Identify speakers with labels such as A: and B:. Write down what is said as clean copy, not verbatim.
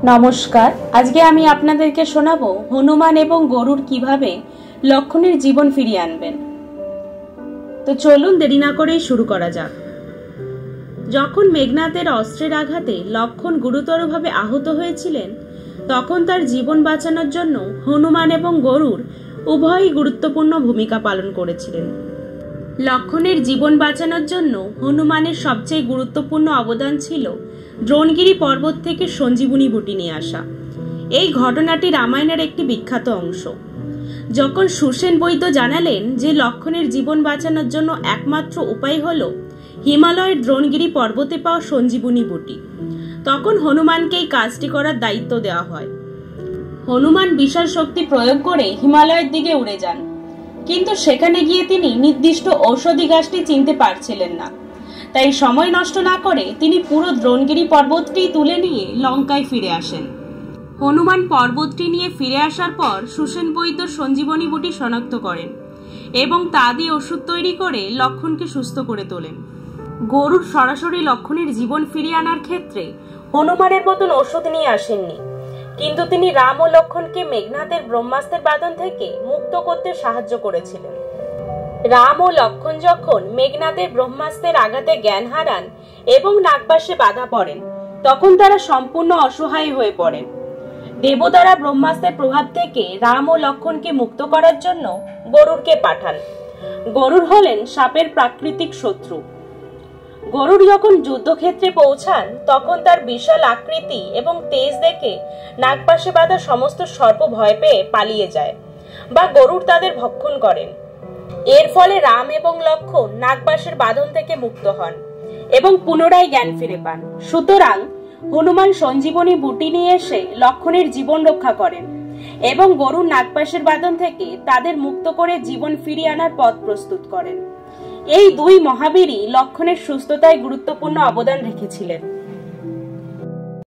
A: নমস্কার। আজকে আমি আপনাদেরকে শোনাবো হনুমান এবং গরুর কিভাবে লক্ষণের জীবন ফিরিয়ে আনবেন। তো চলুন দেরি না করেই শুরু করা যাক। যখন মেঘনাদের অস্ত্রের আঘাতে লক্ষণ গুরুতরভাবে আহত হয়েছিলেন, তখন তার জীবন বাঁচানোর জন্য হনুমান এবং গরুর উভয়ই গুরুত্বপূর্ণ ভূমিকা পালন করেছিলেন। লক্ষণের জীবন বাঁচানোর জন্য হনুমানের সবচেয়ে গুরুত্বপূর্ণ অবদান ছিল দ্রোণগিরি পর্বত থেকে সঞ্জীবনী বুটি নিয়ে আসা। এই ঘটনাটি রামায়ণের একটি বিখ্যাত অংশ। যখন সুসেন বৈদ্য জানালেন যে লক্ষণের জীবন বাঁচানোর জন্য একমাত্র উপায় হল হিমালয়ের দ্রোণগিরি পর্বতে পাওয়া সঞ্জীবনী বুটি, তখন হনুমানকে এই কাজটি করার দায়িত্ব দেওয়া হয়। হনুমান বিশাল শক্তি প্রয়োগ করে হিমালয়ের দিকে উড়ে যান, কিন্তু সেখানে গিয়ে তিনি নির্দিষ্ট ঔষধি গাছটি চিনতে পারছিলেন না। তাই সময় নষ্ট না করে তিনি পুরো দ্রোণগিরি পর্বতটি তুলে নিয়ে লঙ্কায় ফিরে আসেন। হনুমান পর্বতটি নিয়ে ফিরে আসার পর সুসেন বৈদ্য সঞ্জীবনী বুটি শনাক্ত করেন এবং তা দিয়ে ওষুধ তৈরি করে লক্ষণকে সুস্থ করে তোলেন। গরুর সরাসরি লক্ষণের জীবন ফিরিয়ে আনার ক্ষেত্রে হনুমানের মতন ওষুধ নিয়ে আসেননি, কিন্তু তিনি রাম ও লক্ষণকে মেঘনাদের ব্রহ্মাস্ত্রের বাঁধন থেকে মুক্ত করতে সাহায্য করেছিলেন। রাম ও লক্ষণ যখন মেঘনাদের ব্রহ্মাস্ত্রের আঘাতে জ্ঞান হারান এবং নাগপাশে বাধা পড়েন, তখন তারা সম্পূর্ণ অসহায় হয়ে পড়েন। দেবতারা ব্রহ্মাস্ত্রের প্রভাব থেকে রাম ও লক্ষণকে মুক্ত করার জন্য গরুরকে পাঠান। গরুর হলেন সাপের প্রাকৃতিক শত্রু। গরুর যখন যুদ্ধক্ষেত্রে পৌঁছান, তখন তার বিশাল আকৃতি এবং তেজ দেখে নাগপাশে বাঁধা সমস্ত সর্প ভয় পেয়ে পালিয়ে যায় বা গরুর তাদের ভক্ষণ করেন। এর ফলে রাম এবং লক্ষণ নাগপাশের বাঁধন থেকে মুক্ত হন এবং পুনরায় জ্ঞান ফিরে পান। সুতরাং হনুমান সঞ্জীবনী বুটি নিয়ে এসে লক্ষণের জীবন রক্ষা করেন এবং গরুর নাগপাশের বাঁধন থেকে তাদের মুক্ত করে জীবন ফিরিয়ে আনার পথ প্রস্তুত করেন। এই দুই মহাবীরই লক্ষণের সুস্থতায় গুরুত্বপূর্ণ অবদান রেখেছিলেন।